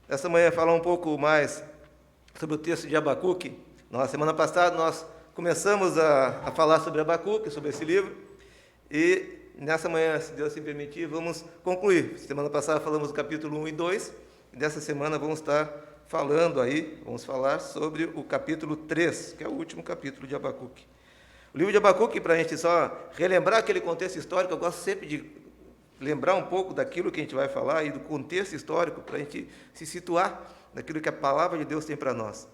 Essa manhã falar um pouco mais sobre o texto de Abacuque. Na semana passada nós começamos a falar sobre Abacuque, sobre esse livro, e nessa manhã, se Deus se permitir, vamos concluir. Semana passada falamos do capítulo 1 e 2, e dessa semana vamos falar sobre o capítulo 3, que é o último capítulo de Abacuque. O livro de Abacuque, para a gente só relembrar aquele contexto histórico, eu gosto sempre de lembrar um pouco daquilo que a gente vai falar e do contexto histórico, para a gente se situar naquilo que a palavra de Deus tem para nós.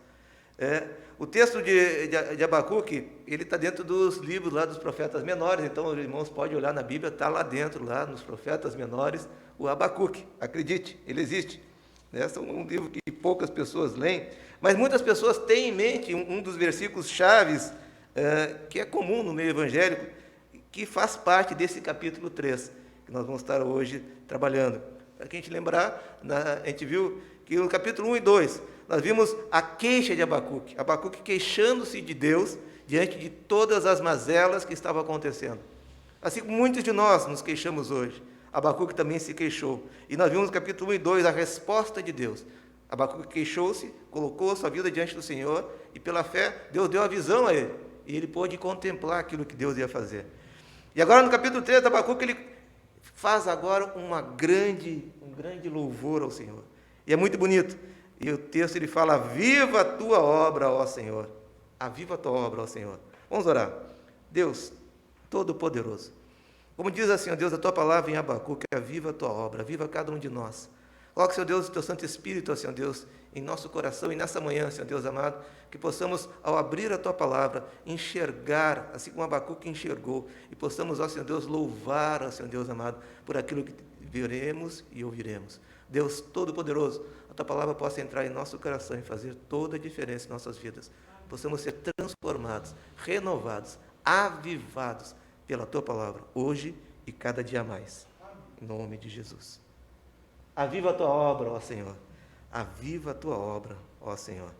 O texto de Abacuque, ele está dentro dos livros lá dos profetas menores, então os irmãos podem olhar na Bíblia, está lá dentro, lá nos profetas menores, o Abacuque, acredite, ele existe. É um livro que poucas pessoas leem, mas muitas pessoas têm em mente um dos versículos chaves, que é comum no meio evangélico, que faz parte desse capítulo 3, que nós vamos estar hoje trabalhando. Para que a gente lembrar, a gente viu que no capítulo 1 e 2, nós vimos a queixa de Abacuque, Abacuque queixando-se de Deus diante de todas as mazelas que estavam acontecendo. Assim como muitos de nós nos queixamos hoje, Abacuque também se queixou. E nós vimos no capítulo 1 e 2 a resposta de Deus. Abacuque queixou-se, colocou sua vida diante do Senhor, e pela fé, Deus deu a visão a ele, e ele pôde contemplar aquilo que Deus ia fazer. E agora no capítulo 3, Abacuque, ele faz agora um grande louvor ao Senhor. E é muito bonito. E o texto ele fala: viva a tua obra, ó Senhor. Aviva a tua obra, ó Senhor. Vamos orar. Deus Todo-Poderoso, como diz assim, ó Deus, a tua palavra em Abacuque, aviva a tua obra, aviva cada um de nós. Coloque, Senhor Deus, o teu Santo Espírito, ó Senhor Deus, em nosso coração e nessa manhã, Senhor Deus amado, que possamos, ao abrir a tua palavra, enxergar, assim como Abacuque enxergou, e possamos, ó Senhor Deus, louvar, ó Senhor Deus amado, por aquilo que veremos e ouviremos. Deus Todo-Poderoso, a tua palavra possa entrar em nosso coração e fazer toda a diferença em nossas vidas. Possamos ser transformados, renovados, avivados pela tua palavra, hoje e cada dia mais. Em nome de Jesus. Aviva a tua obra, ó Senhor. Aviva a tua obra, ó Senhor.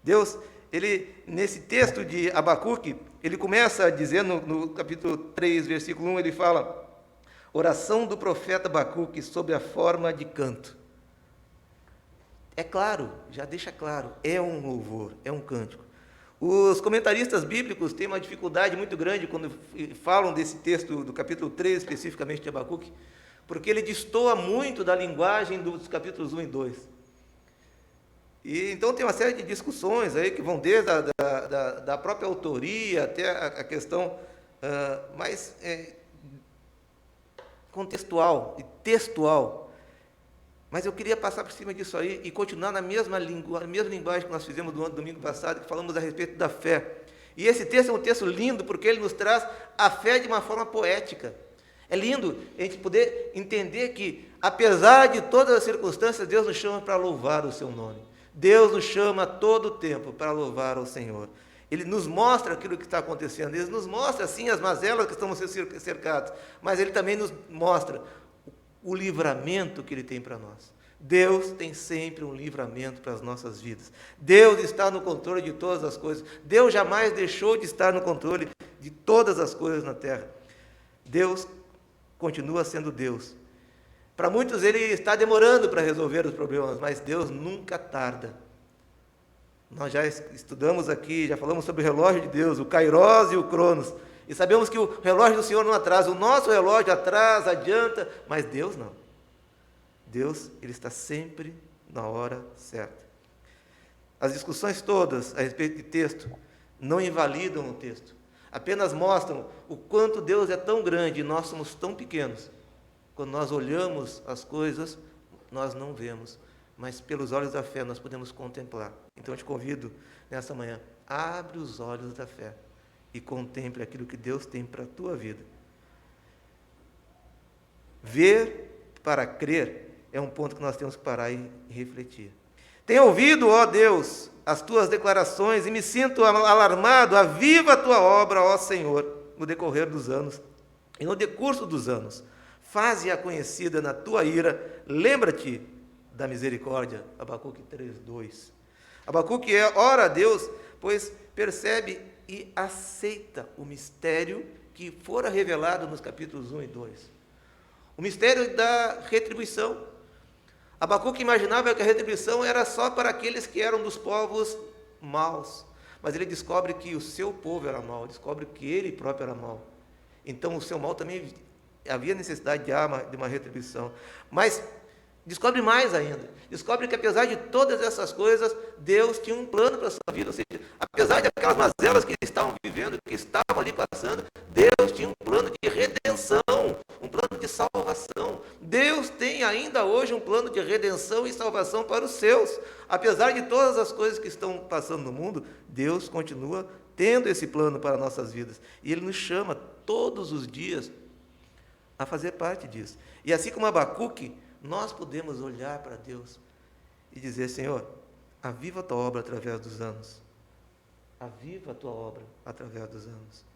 Deus, ele, nesse texto de Abacuque, ele começa a dizer no capítulo 3, versículo 1, ele fala: oração do profeta Abacuque sob a forma de canto. É claro, já deixa claro, é um louvor, é um cântico. Os comentaristas bíblicos têm uma dificuldade muito grande quando falam desse texto do capítulo 3, especificamente de Abacuque, porque ele destoa muito da linguagem dos capítulos 1 e 2. E então tem uma série de discussões aí que vão desde da própria autoria até a questão mais contextual e textual. Mas eu queria passar por cima disso aí e continuar na mesma linguagem que nós fizemos no domingo passado, que falamos a respeito da fé. E esse texto é um texto lindo, porque ele nos traz a fé de uma forma poética. É lindo a gente poder entender que, apesar de todas as circunstâncias, Deus nos chama para louvar o seu nome. Deus nos chama todo o tempo para louvar o Senhor. Ele nos mostra aquilo que está acontecendo, Ele nos mostra, sim, as mazelas que estamos sendo cercados, mas Ele também nos mostra o livramento que Ele tem para nós. Deus tem sempre um livramento para as nossas vidas. Deus está no controle de todas as coisas. Deus jamais deixou de estar no controle de todas as coisas na terra. Deus continua sendo Deus. Para muitos Ele está demorando para resolver os problemas, mas Deus nunca tarda. Nós já estudamos aqui, já falamos sobre o relógio de Deus, o Kairos e o Cronos. E sabemos que o relógio do Senhor não atrasa, o nosso relógio atrasa, adianta, mas Deus não. Deus, Ele está sempre na hora certa. As discussões todas a respeito de texto não invalidam o texto, apenas mostram o quanto Deus é tão grande e nós somos tão pequenos. Quando nós olhamos as coisas, nós não vemos, mas pelos olhos da fé nós podemos contemplar. Então eu te convido nessa manhã, abre os olhos da fé e contemple aquilo que Deus tem para a tua vida. Ver para crer é um ponto que nós temos que parar e refletir. Tenho ouvido, ó Deus, as tuas declarações e me sinto alarmado. Aviva a tua obra, ó Senhor, no decorrer dos anos e no decurso dos anos. Faze-a conhecida na tua ira. Lembra-te da misericórdia. Abacuque 3:2. Abacuque ora a Deus, pois percebe e aceita o mistério que fora revelado nos capítulos 1 e 2. O mistério da retribuição. Abacuque imaginava que a retribuição era só para aqueles que eram dos povos maus, mas ele descobre que o seu povo era mau, descobre que ele próprio era mau. Então o seu mal também havia necessidade de uma retribuição. Mas descobre mais ainda, descobre que apesar de todas essas coisas, Deus tinha um plano para a sua vida, ou seja, apesar de aquelas mazelas que eles estavam vivendo, que estavam ali passando, Deus tinha um plano de redenção, um plano de salvação. Deus tem ainda hoje um plano de redenção e salvação para os seus. Apesar de todas as coisas que estão passando no mundo, Deus continua tendo esse plano para nossas vidas. E Ele nos chama todos os dias a fazer parte disso. E assim como Abacuque, nós podemos olhar para Deus e dizer: Senhor, aviva a tua obra através dos anos. Aviva a tua obra através dos anos.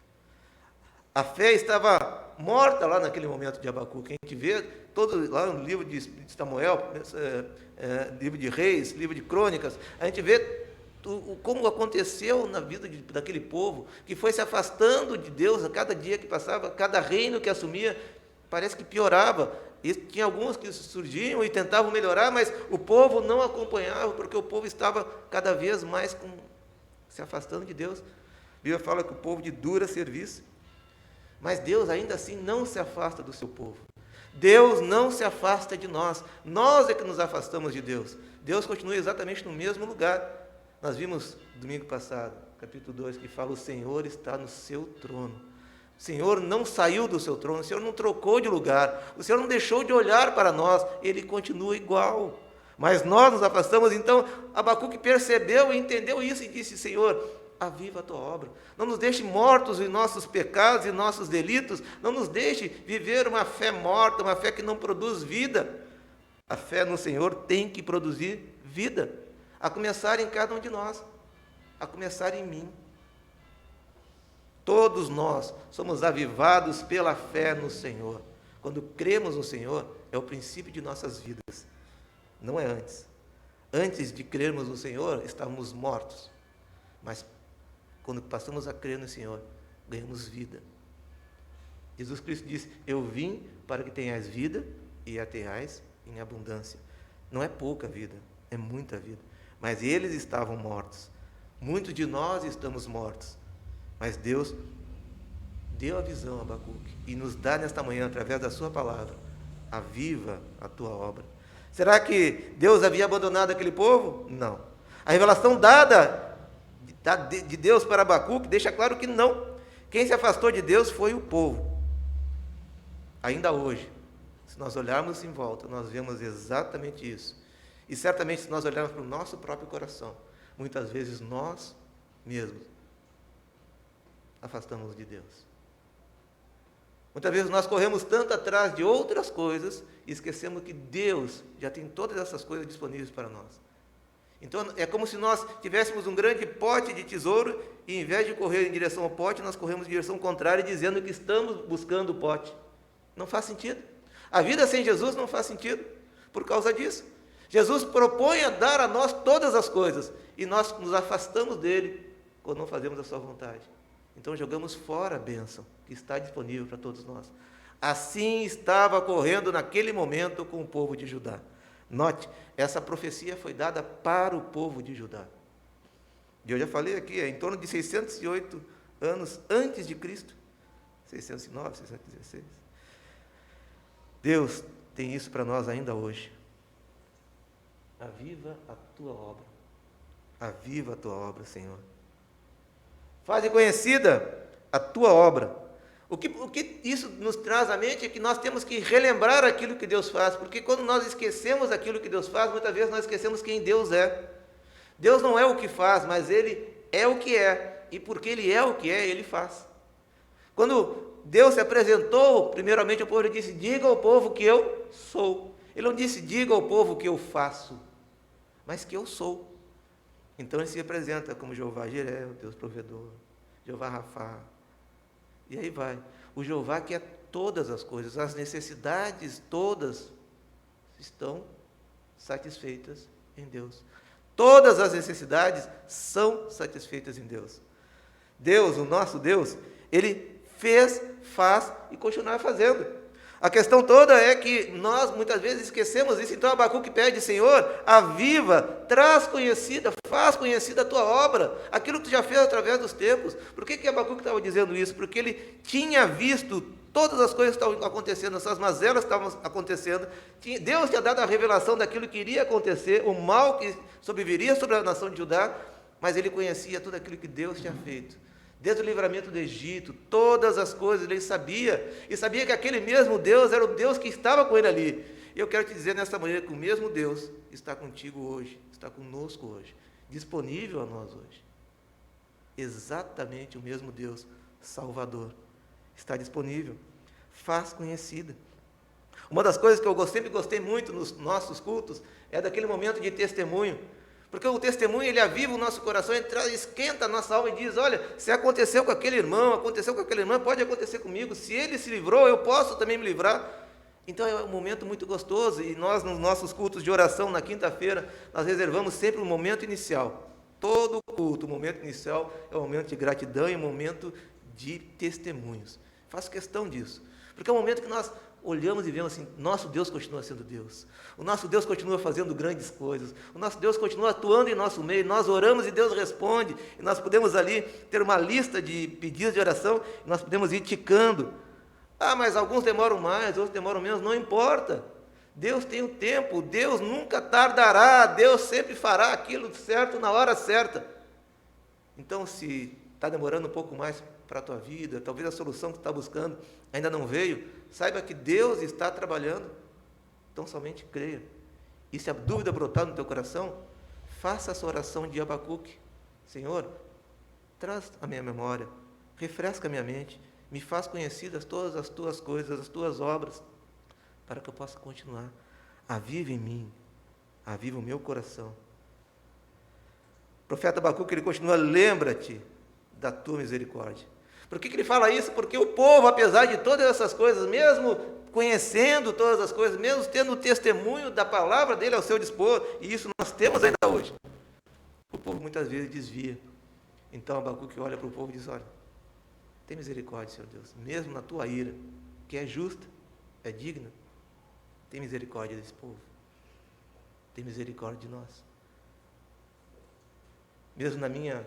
A fé estava morta lá naquele momento de Abacuque. A gente vê todo lá no livro de Samuel, livro de Reis, livro de Crônicas, a gente vê como aconteceu na vida daquele povo, que foi se afastando de Deus a cada dia que passava, cada reino que assumia, parece que piorava. E tinha alguns que surgiam e tentavam melhorar, mas o povo não acompanhava, porque o povo estava cada vez mais se afastando de Deus. A Bíblia fala que o povo de dura serviço. Mas Deus ainda assim não se afasta do seu povo. Deus não se afasta de nós. Nós é que nos afastamos de Deus. Deus continua exatamente no mesmo lugar. Nós vimos domingo passado, capítulo 2, que fala: o Senhor está no seu trono. O Senhor não saiu do seu trono, o Senhor não trocou de lugar, o Senhor não deixou de olhar para nós, Ele continua igual. Mas nós nos afastamos. Então Abacuque percebeu e entendeu isso e disse: Senhor, aviva a tua obra, não nos deixe mortos em nossos pecados e nossos delitos, não nos deixe viver uma fé morta, uma fé que não produz vida. A fé no Senhor tem que produzir vida, a começar em cada um de nós, a começar em mim. Todos nós somos avivados pela fé no Senhor. Quando cremos no Senhor, é o princípio de nossas vidas, não é antes. Antes de crermos no Senhor, estávamos mortos, mas quando passamos a crer no Senhor, ganhamos vida. Jesus Cristo disse: eu vim para que tenhais vida e a tenhais em abundância. Não é pouca vida, é muita vida. Mas eles estavam mortos. Muitos de nós estamos mortos. Mas Deus deu a visão a Abacuque e nos dá nesta manhã, através da sua palavra: aviva a tua obra. Será que Deus havia abandonado aquele povo? Não. A revelação dada de Deus para Abacuque deixa claro que não. Quem se afastou de Deus foi o povo. Ainda hoje, se nós olharmos em volta, nós vemos exatamente isso. E certamente, se nós olharmos para o nosso próprio coração, muitas vezes nós mesmos afastamos de Deus. Muitas vezes nós corremos tanto atrás de outras coisas e esquecemos que Deus já tem todas essas coisas disponíveis para nós. Então é como se nós tivéssemos um grande pote de tesouro e, em vez de correr em direção ao pote, nós corremos em direção contrária, dizendo que estamos buscando o pote. Não faz sentido. A vida sem Jesus não faz sentido por causa disso. Jesus propõe a dar a nós todas as coisas e nós nos afastamos dele quando não fazemos a sua vontade. Então jogamos fora a bênção que está disponível para todos nós. Assim estava ocorrendo naquele momento com o povo de Judá. Note, essa profecia foi dada para o povo de Judá. E eu já falei aqui, é em torno de 608 anos antes de Cristo. 609, 616. Deus tem isso para nós ainda hoje. Aviva a tua obra. Aviva a tua obra, Senhor. Faze conhecida a tua obra. O que isso nos traz à mente é que nós temos que relembrar aquilo que Deus faz, porque quando nós esquecemos aquilo que Deus faz, muitas vezes nós esquecemos quem Deus é. Deus não é o que faz, mas Ele é o que é, e porque Ele é o que é, Ele faz. Quando Deus se apresentou, primeiramente ao povo, Ele disse: diga ao povo que eu sou. Ele não disse: diga ao povo que eu faço, mas que eu sou. Então Ele se apresenta como Jeová Jireh, o Deus provedor, Jeová Rafá, e aí vai. O Jeová que é todas as coisas, as necessidades todas estão satisfeitas em Deus. Todas as necessidades são satisfeitas em Deus. Deus, o nosso Deus, Ele fez, faz e continuará fazendo. A questão toda é que nós muitas vezes esquecemos isso, então Abacuque pede, Senhor, aviva, traz conhecida, faz conhecida a tua obra, aquilo que tu já fez através dos tempos. Por que Abacuque estava dizendo isso? Porque ele tinha visto todas as coisas que estavam acontecendo, essas mazelas que estavam acontecendo, Deus tinha dado a revelação daquilo que iria acontecer, o mal que sobreviria sobre a nação de Judá, mas ele conhecia tudo aquilo que Deus tinha feito. Desde o livramento do Egito, todas as coisas ele sabia, e sabia que aquele mesmo Deus era o Deus que estava com ele ali. E eu quero te dizer nesta manhã que o mesmo Deus está contigo hoje, está conosco hoje, disponível a nós hoje. Exatamente o mesmo Deus, Salvador, está disponível, faz conhecida. Uma das coisas que eu sempre gostei muito nos nossos cultos é daquele momento de testemunho. Porque o testemunho, ele aviva o nosso coração, ele esquenta a nossa alma e diz, olha, se aconteceu com aquele irmão, aconteceu com aquela irmã, pode acontecer comigo. Se ele se livrou, eu posso também me livrar. Então é um momento muito gostoso. E nós, nos nossos cultos de oração, na quinta-feira, nós reservamos sempre um momento inicial. Todo culto, o momento inicial é um momento de gratidão e um momento de testemunhos. Faço questão disso. Porque é um momento que nós olhamos e vemos assim, nosso Deus continua sendo Deus, o nosso Deus continua fazendo grandes coisas, o nosso Deus continua atuando em nosso meio, nós oramos e Deus responde, e nós podemos ali ter uma lista de pedidos de oração, e nós podemos ir ticando, mas alguns demoram mais, outros demoram menos, não importa, Deus tem o tempo, Deus nunca tardará, Deus sempre fará aquilo certo na hora certa. Então, se está demorando um pouco mais para a tua vida, talvez a solução que tu está buscando ainda não veio, saiba que Deus está trabalhando, então somente creia. E se a dúvida brotar no teu coração, faça essa oração de Abacuque. Senhor, traz a minha memória, refresca a minha mente, me faz conhecidas todas as tuas coisas, as tuas obras, para que eu possa continuar. Aviva em mim, aviva o meu coração. O profeta Abacuque, ele continua, lembra-te da tua misericórdia. Por que ele fala isso? Porque o povo, apesar de todas essas coisas, mesmo conhecendo todas as coisas, mesmo tendo o testemunho da palavra dele ao seu dispor, e isso nós temos ainda hoje, o povo muitas vezes desvia. Então Abacuque olha para o povo e diz, olha, tem misericórdia, Senhor Deus, mesmo na tua ira, que é justa, é digna, tem misericórdia desse povo, tem misericórdia de nós. Mesmo na minha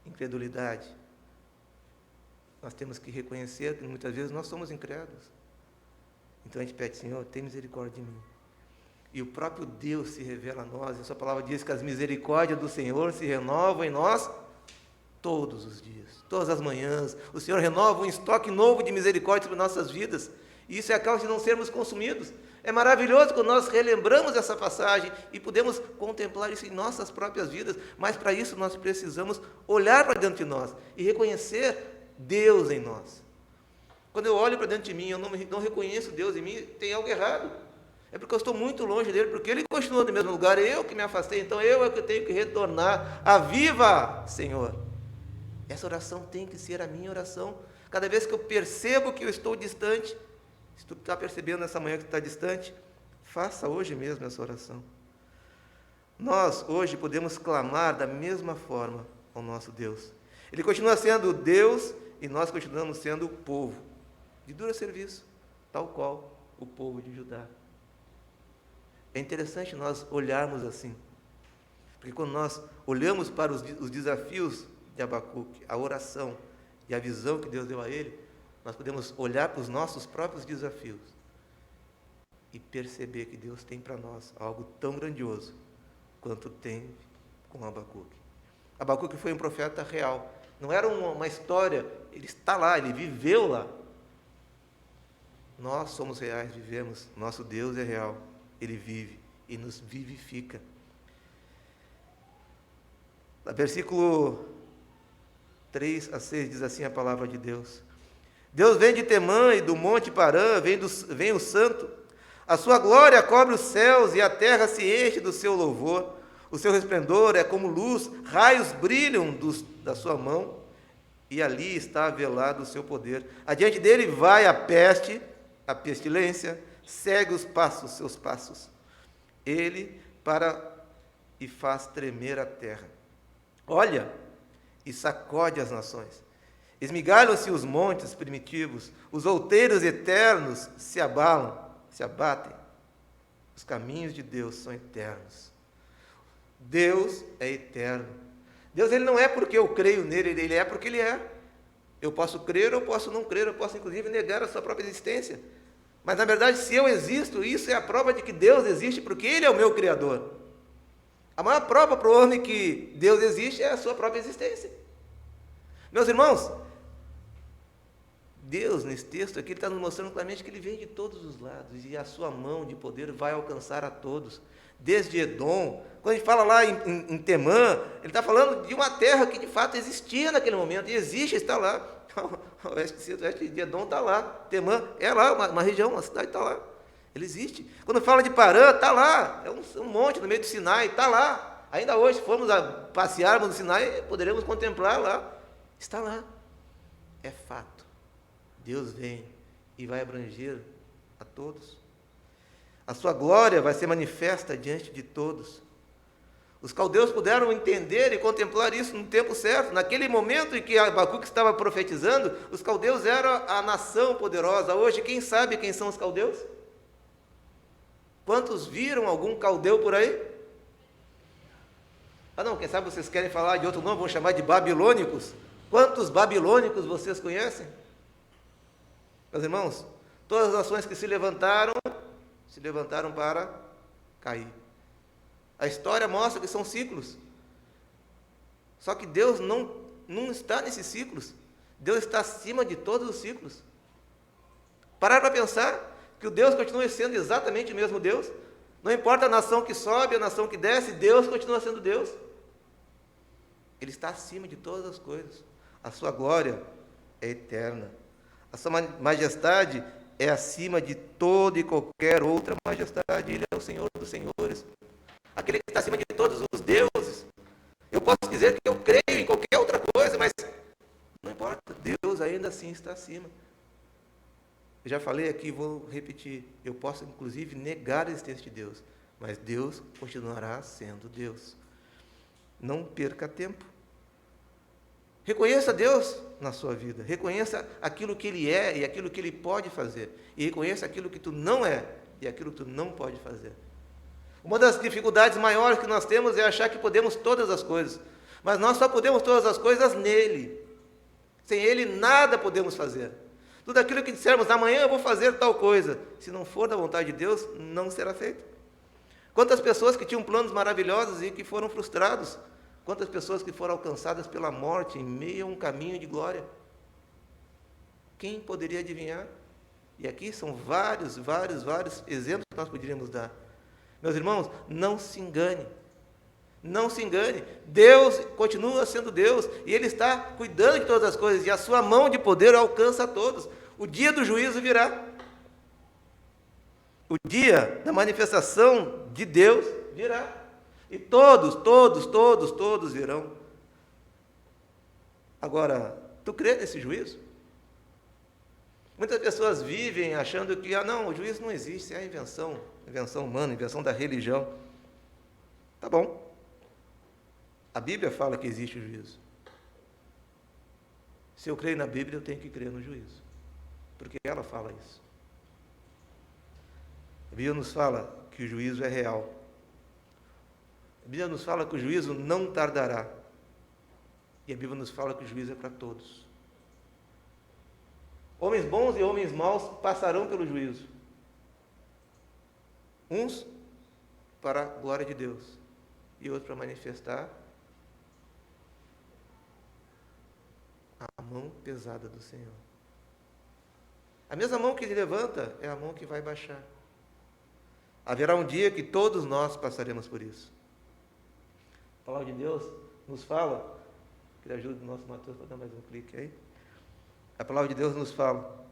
incredulidade, nós temos que reconhecer que muitas vezes nós somos incrédulos. Então a gente pede, Senhor, tem misericórdia de mim. E o próprio Deus se revela a nós, e a sua palavra diz que as misericórdias do Senhor se renovam em nós todos os dias, todas as manhãs. O Senhor renova um estoque novo de misericórdia sobre nossas vidas, e isso é a causa de não sermos consumidos. É maravilhoso quando nós relembramos essa passagem e podemos contemplar isso em nossas próprias vidas, mas para isso nós precisamos olhar para dentro de nós e reconhecer Deus em nós. Quando eu olho para dentro de mim, eu não reconheço Deus em mim, tem algo errado. É porque eu estou muito longe dele, porque ele continua no mesmo lugar, eu que me afastei, então eu é que tenho que retornar. Aviva, Senhor. Essa oração tem que ser a minha oração. Cada vez que eu percebo que eu estou distante, se tu está percebendo nessa manhã que tu está distante, faça hoje mesmo essa oração. Nós, hoje, podemos clamar da mesma forma ao nosso Deus. Ele continua sendo Deus e nós continuamos sendo o povo de duro serviço, tal qual o povo de Judá. É interessante nós olharmos assim, porque quando nós olhamos para os desafios de Abacuque, a oração e a visão que Deus deu a ele, nós podemos olhar para os nossos próprios desafios e perceber que Deus tem para nós algo tão grandioso quanto tem com Abacuque. Abacuque foi um profeta real, não era uma história, ele está lá, ele viveu lá. Nós somos reais, vivemos, nosso Deus é real, ele vive e nos vivifica. No versículo 3 a 6 diz assim a palavra de Deus: Deus vem de Temã e do monte Parã, vem o santo, a sua glória cobre os céus e a terra se enche do seu louvor, o seu resplendor é como luz, raios brilham da sua mão, e ali está velado o seu poder. Adiante dele vai a peste, a pestilência, segue os seus passos. Ele para e faz tremer a terra. Olha e sacode as nações. Esmigalham-se os montes primitivos, os outeiros eternos se abalam, se abatem. Os caminhos de Deus são eternos. Deus é eterno. Deus, ele não é porque eu creio nele, ele é porque ele é. Eu posso crer, eu posso não crer, eu posso inclusive negar a sua própria existência. Mas na verdade, se eu existo, isso é a prova de que Deus existe, porque ele é o meu Criador. A maior prova para o homem que Deus existe é a sua própria existência. Meus irmãos, Deus, nesse texto aqui, ele está nos mostrando claramente que ele vem de todos os lados, e a sua mão de poder vai alcançar a todos. Desde Edom, quando a gente fala lá em Temã, ele está falando de uma terra que de fato existia naquele momento, e existe, está lá. O oeste de Edom está lá, Temã é lá, uma região, uma cidade está lá. Ele existe. Quando fala de Parã, está lá, é um monte no meio do Sinai, está lá. Ainda hoje, se formos passearmos no Sinai, poderemos contemplar lá. Está lá. É fato. Deus vem e vai abranger a todos. A sua glória vai ser manifesta diante de todos. Os caldeus puderam entender e contemplar isso no tempo certo. Naquele momento em que Abacuque estava profetizando, os caldeus eram a nação poderosa. Hoje, quem sabe quem são os caldeus? Quantos viram algum caldeu por aí? Ah não, quem sabe vocês querem falar de outro nome, vão chamar de babilônicos. Quantos babilônicos vocês conhecem? Meus irmãos, todas as nações que se levantaram para cair. A história mostra que são ciclos. Só que Deus não está nesses ciclos. Deus está acima de todos os ciclos. Parar para pensar que o Deus continua sendo exatamente o mesmo Deus. Não importa a nação que sobe, a nação que desce, Deus continua sendo Deus. Ele está acima de todas as coisas. A sua glória é eterna. A sua majestade é acima de toda e qualquer outra majestade. Ele é o Senhor dos senhores. Aquele que está acima de todos os deuses. Eu posso dizer que eu creio em qualquer outra coisa, mas não importa. Deus ainda assim está acima. Eu já falei aqui, vou repetir. Eu posso, inclusive, negar a existência de Deus, mas Deus continuará sendo Deus. Não perca tempo. Reconheça Deus na sua vida. Reconheça aquilo que Ele é e aquilo que Ele pode fazer. E reconheça aquilo que tu não é e aquilo que tu não pode fazer. Uma das dificuldades maiores que nós temos é achar que podemos todas as coisas. Mas nós só podemos todas as coisas nele. Sem Ele, nada podemos fazer. Tudo aquilo que dissermos, amanhã eu vou fazer tal coisa, se não for da vontade de Deus, não será feito. Quantas pessoas que tinham planos maravilhosos e que foram frustrados? Quantas pessoas que foram alcançadas pela morte em meio a um caminho de glória? Quem poderia adivinhar? E aqui são vários exemplos que nós poderíamos dar. Meus irmãos, não se engane. Não se engane. Deus continua sendo Deus e Ele está cuidando de todas as coisas e a sua mão de poder alcança a todos. O dia do juízo virá. O dia da manifestação de Deus virá. E todos virão. Agora, tu crê nesse juízo? Muitas pessoas vivem achando que, não, o juízo não existe, é a invenção humana, invenção da religião. Tá bom. A Bíblia fala que existe o juízo. Se eu creio na Bíblia, eu tenho que crer no juízo. Porque ela fala isso. A Bíblia nos fala que o juízo é real. A Bíblia nos fala que o juízo não tardará. E a Bíblia nos fala que o juízo é para todos. Homens bons e homens maus passarão pelo juízo. Uns para a glória de Deus e outros para manifestar a mão pesada do Senhor. A mesma mão que ele levanta é a mão que vai baixar. Haverá um dia que todos nós passaremos por isso. A palavra de Deus nos fala, que ajuda o nosso Mateus para dar mais um clique aí. A palavra de Deus nos fala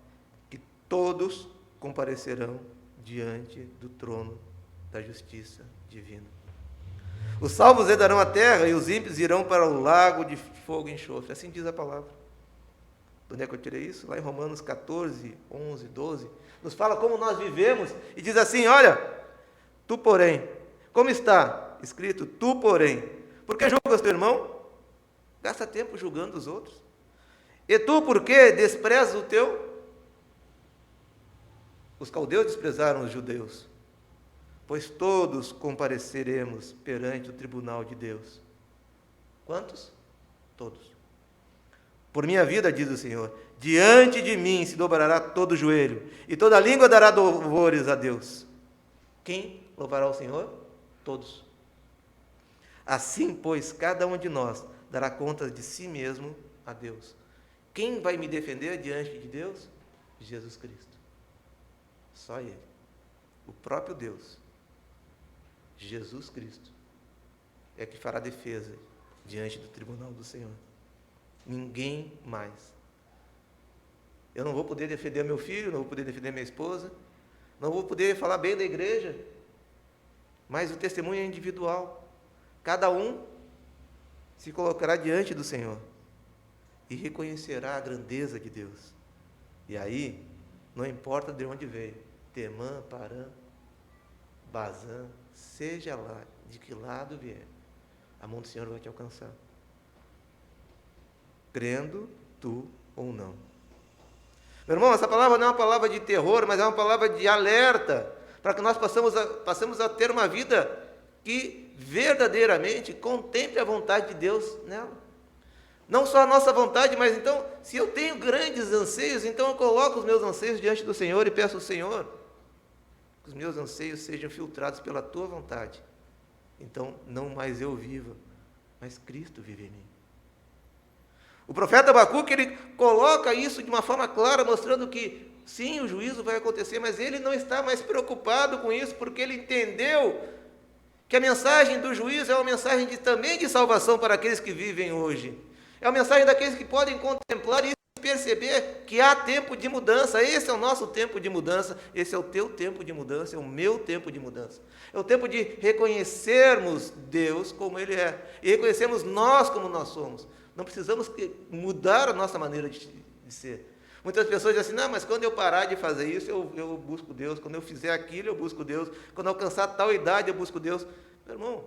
que todos comparecerão diante do trono da justiça divina. Os salvos herdarão a terra e os ímpios irão para o lago de fogo e enxofre. Assim diz a palavra. De onde é que eu tirei isso? Lá em Romanos 14, 11, 12. Nos fala como nós vivemos e diz assim, olha, tu porém, como está escrito, tu porém, por que julgas teu irmão? Gasta tempo julgando os outros. E tu, por que desprezas o teu? Os caldeus desprezaram os judeus, pois todos compareceremos perante o tribunal de Deus. Quantos? Todos. Por minha vida, diz o Senhor, diante de mim se dobrará todo o joelho, e toda língua dará louvores a Deus. Quem louvará o Senhor? Todos. Assim, pois, cada um de nós dará conta de si mesmo a Deus. Quem vai me defender diante de Deus? Jesus Cristo. Só Ele. O próprio Deus. Jesus Cristo. É que fará defesa diante do tribunal do Senhor. Ninguém mais. Eu não vou poder defender meu filho, não vou poder defender minha esposa, não vou poder falar bem da igreja, mas o testemunho é individual. Cada um se colocará diante do Senhor e reconhecerá a grandeza de Deus. E aí, não importa de onde veio, Temã, Parã, Bazã, seja lá de que lado vier, a mão do Senhor vai te alcançar. Crendo tu ou não. Meu irmão, essa palavra não é uma palavra de terror, mas é uma palavra de alerta, para que nós passemos a ter uma vida que verdadeiramente contemple a vontade de Deus nela. Não só a nossa vontade, mas então, se eu tenho grandes anseios, então eu coloco os meus anseios diante do Senhor e peço ao Senhor que os meus anseios sejam filtrados pela tua vontade. Então, não mais eu viva, mas Cristo vive em mim. O profeta Abacuque, ele coloca isso de uma forma clara, mostrando que, sim, o juízo vai acontecer, mas ele não está mais preocupado com isso, porque ele entendeu que a mensagem do juízo é uma mensagem também de salvação para aqueles que vivem hoje. É uma mensagem daqueles que podem contemplar isso e perceber que há tempo de mudança. Esse é o nosso tempo de mudança, esse é o teu tempo de mudança, é o meu tempo de mudança. É o tempo de reconhecermos Deus como Ele é e reconhecermos nós como nós somos. Não precisamos mudar a nossa maneira de ser. Muitas pessoas dizem assim, não, mas quando eu parar de fazer isso, eu busco Deus. Quando eu fizer aquilo, eu busco Deus. Quando eu alcançar tal idade, eu busco Deus. Meu irmão,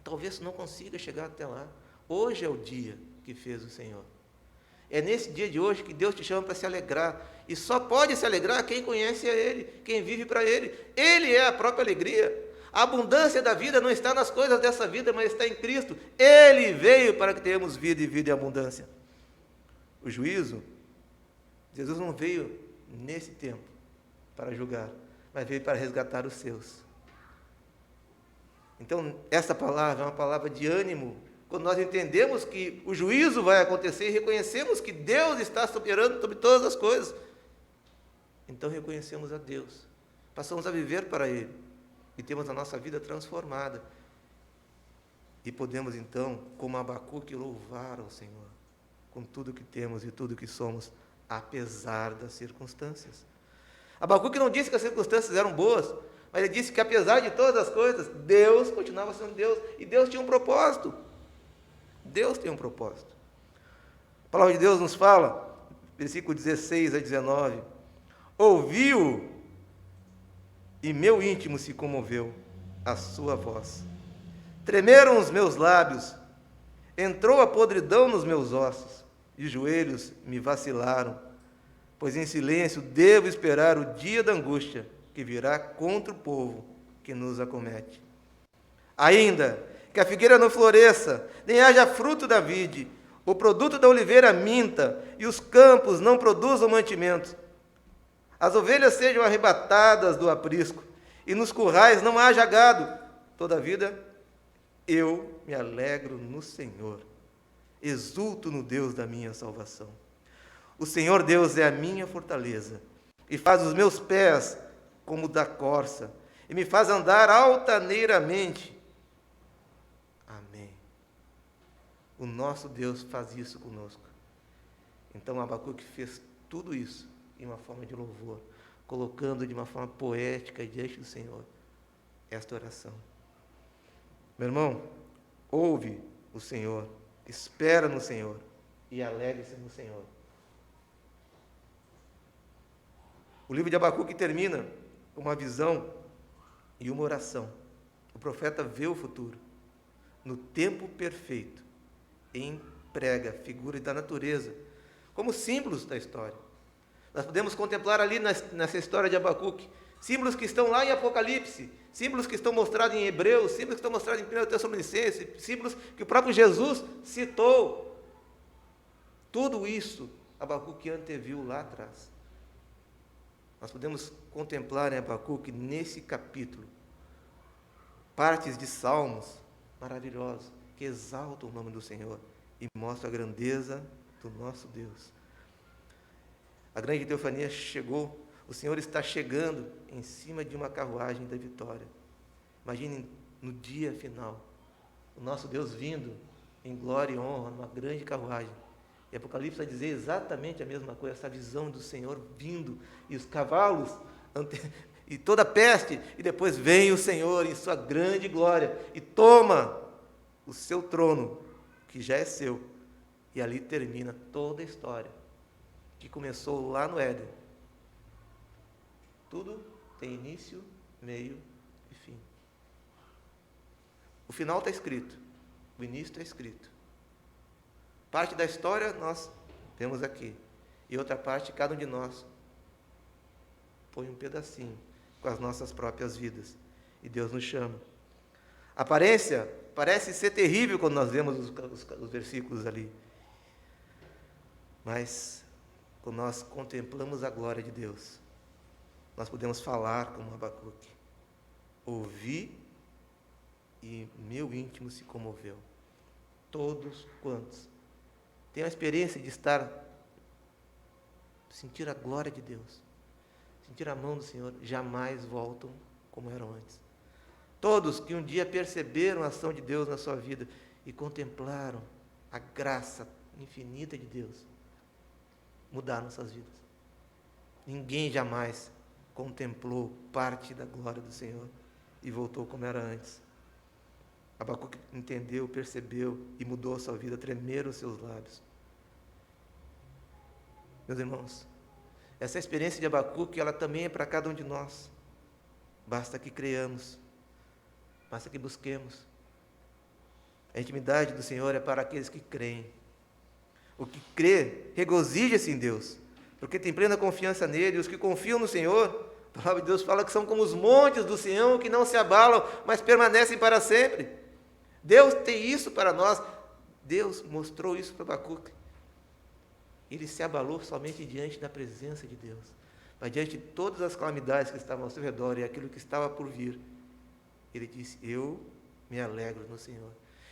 talvez você não consiga chegar até lá. Hoje é o dia que fez o Senhor. É nesse dia de hoje que Deus te chama para se alegrar. E só pode se alegrar quem conhece a Ele, quem vive para Ele. Ele é a própria alegria. A abundância da vida não está nas coisas dessa vida, mas está em Cristo. Ele veio para que tenhamos vida e vida em abundância. O juízo, Jesus não veio nesse tempo para julgar, mas veio para resgatar os seus. Então, essa palavra é uma palavra de ânimo. Quando nós entendemos que o juízo vai acontecer e reconhecemos que Deus está soberano sobre todas as coisas, então reconhecemos a Deus, passamos a viver para Ele e temos a nossa vida transformada. E podemos então, como Abacuque, louvar ao Senhor com tudo que temos e tudo que somos, apesar das circunstâncias. Abacuque não disse que as circunstâncias eram boas, mas ele disse que apesar de todas as coisas, Deus continuava sendo Deus, e Deus tinha um propósito. Deus tem um propósito. A palavra de Deus nos fala, versículo 16 a 19, ouviu e meu íntimo se comoveu a sua voz. Tremeram os meus lábios, entrou a podridão nos meus ossos, e os joelhos me vacilaram, pois em silêncio devo esperar o dia da angústia que virá contra o povo que nos acomete. Ainda que a figueira não floresça, nem haja fruto da vide, o produto da oliveira minta, e os campos não produzam mantimento. As ovelhas sejam arrebatadas do aprisco, e nos currais não haja gado. Todavia, eu me alegro no Senhor, exulto no Deus da minha salvação. O Senhor Deus é a minha fortaleza, e faz os meus pés como da corça, e me faz andar altaneiramente. Amém. O nosso Deus faz isso conosco. Então Abacuque fez tudo isso em uma forma de louvor, colocando de uma forma poética diante do Senhor esta oração. Meu irmão, ouve o Senhor, espera no Senhor e alegre-se no Senhor. O livro de Abacuque termina com uma visão e uma oração. O profeta vê o futuro. No tempo perfeito, emprega a figura da natureza como símbolos da história. Nós podemos contemplar ali nessa história de Abacuque, símbolos que estão lá em Apocalipse, símbolos que estão mostrados em Hebreus, símbolos que estão mostrados em 1 Tessalonicenses, símbolos que o próprio Jesus citou. Tudo isso Abacuque anteviu lá atrás. Nós podemos contemplar em Abacuque, nesse capítulo, partes de salmos maravilhosos, que exaltam o nome do Senhor e mostram a grandeza do nosso Deus. A grande teofania chegou, o Senhor está chegando em cima de uma carruagem da vitória. Imaginem no dia final, o nosso Deus vindo em glória e honra, numa grande carruagem. E Apocalipse vai dizer exatamente a mesma coisa, essa visão do Senhor vindo, e os cavalos, e toda a peste, e depois vem o Senhor em sua grande glória, e toma o seu trono, que já é seu, e ali termina toda a história, que começou lá no Éden. Tudo tem início, meio e fim. O final está escrito, o início está escrito. Parte da história nós temos aqui, e outra parte cada um de nós põe um pedacinho com as nossas próprias vidas, e Deus nos chama. A aparência parece ser terrível quando nós vemos os versículos ali, mas quando nós contemplamos a glória de Deus, nós podemos falar como Abacuque: ouvi e meu íntimo se comoveu. Todos quantos têm a experiência de sentir a glória de Deus, sentir a mão do Senhor, jamais voltam como eram antes. Todos que um dia perceberam a ação de Deus na sua vida e contemplaram a graça infinita de Deus, mudaram suas vidas. Ninguém jamais contemplou parte da glória do Senhor e voltou como era antes. Abacuque entendeu, percebeu e mudou a sua vida, tremeram os seus lábios. Meus irmãos, essa experiência de Abacuque, ela também é para cada um de nós. Basta que creiamos, basta que busquemos. A intimidade do Senhor é para aqueles que creem. O que crê, regozija-se em Deus, porque tem plena confiança nele. Os que confiam no Senhor, a palavra de Deus fala que são como os montes do Sião, que não se abalam, mas permanecem para sempre. Deus tem isso para nós. Deus mostrou isso para Abacuque. Ele se abalou somente diante da presença de Deus, mas diante de todas as calamidades que estavam ao seu redor e aquilo que estava por vir, ele disse: eu me alegro no Senhor.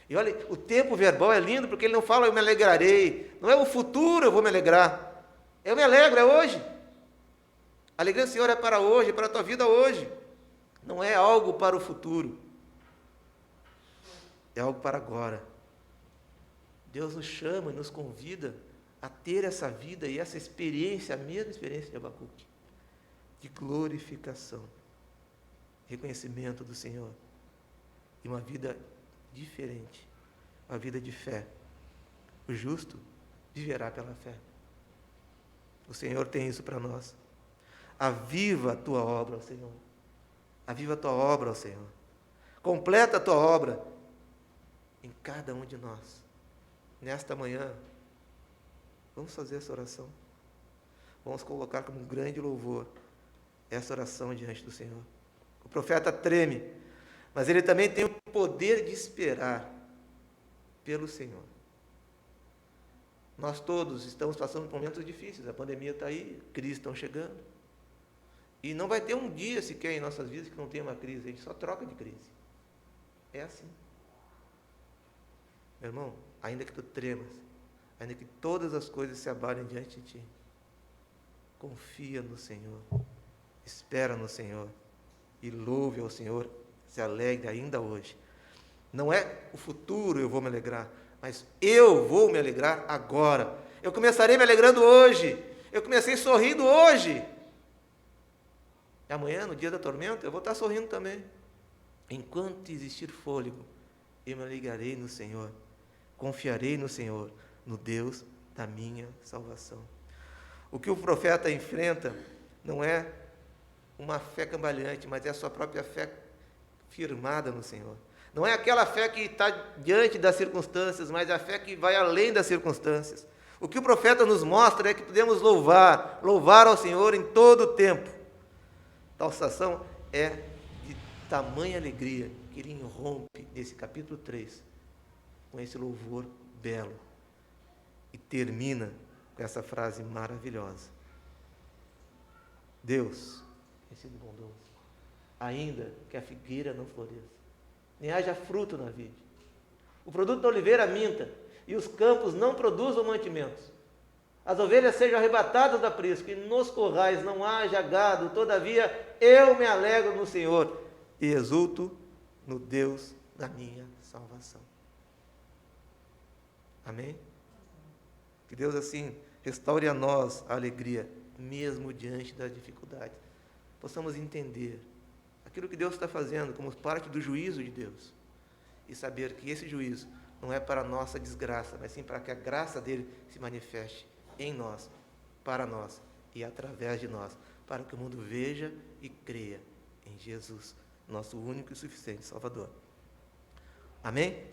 E olha, o tempo verbal é lindo, porque ele não fala eu me alegrarei, não é o futuro eu vou me alegrar, eu me alegro, é hoje. A alegria do Senhor é para hoje, é para a tua vida hoje, não é algo para o futuro, é algo para agora. Deus nos chama e nos convida a ter essa vida e essa experiência, a mesma experiência de Abacuque, de glorificação, reconhecimento do Senhor, e uma vida diferente, uma vida de fé. O justo viverá pela fé. O Senhor tem isso para nós. Aviva a tua obra, ó Senhor. Aviva a tua obra, ó Senhor. Completa a tua obra em cada um de nós. Nesta manhã, vamos fazer essa oração. Vamos colocar como um grande louvor essa oração diante do Senhor. O profeta treme, mas ele também tem o poder de esperar pelo Senhor. Nós todos estamos passando por momentos difíceis, a pandemia está aí, crises estão chegando. E não vai ter um dia sequer em nossas vidas que não tenha uma crise, a gente só troca de crise. É assim. Meu irmão, ainda que tu tremas, ainda que todas as coisas se abalem diante de ti, confia no Senhor, espera no Senhor e louve ao Senhor, se alegre ainda hoje. Não é o futuro eu vou me alegrar, mas eu vou me alegrar agora. Eu começarei me alegrando hoje, eu comecei sorrindo hoje. E amanhã, no dia da tormenta, eu vou estar sorrindo também. Enquanto existir fôlego, eu me alegrarei no Senhor, confiarei no Senhor, no Deus da minha salvação. O que o profeta enfrenta não é uma fé cambaleante, mas é a sua própria fé firmada no Senhor. Não é aquela fé que está diante das circunstâncias, mas é a fé que vai além das circunstâncias. O que o profeta nos mostra é que podemos louvar ao Senhor em todo o tempo. Tal situação é de tamanha alegria que ele irrompe nesse capítulo 3, com esse louvor belo, e termina com essa frase maravilhosa. Deus tem sido bondoso, ainda que a figueira não floresça, nem haja fruto na vide, o produto da oliveira minta, e os campos não produzam mantimentos. As ovelhas sejam arrebatadas da aprisco, e nos currais não haja gado. Todavia, eu me alegro no Senhor, e exulto no Deus da minha salvação. Amém? Que Deus assim restaure a nós a alegria, mesmo diante das dificuldades. Possamos entender aquilo que Deus está fazendo como parte do juízo de Deus, e saber que esse juízo não é para a nossa desgraça, mas sim para que a graça dele se manifeste em nós, para nós e através de nós, para que o mundo veja e creia em Jesus, nosso único e suficiente Salvador. Amém?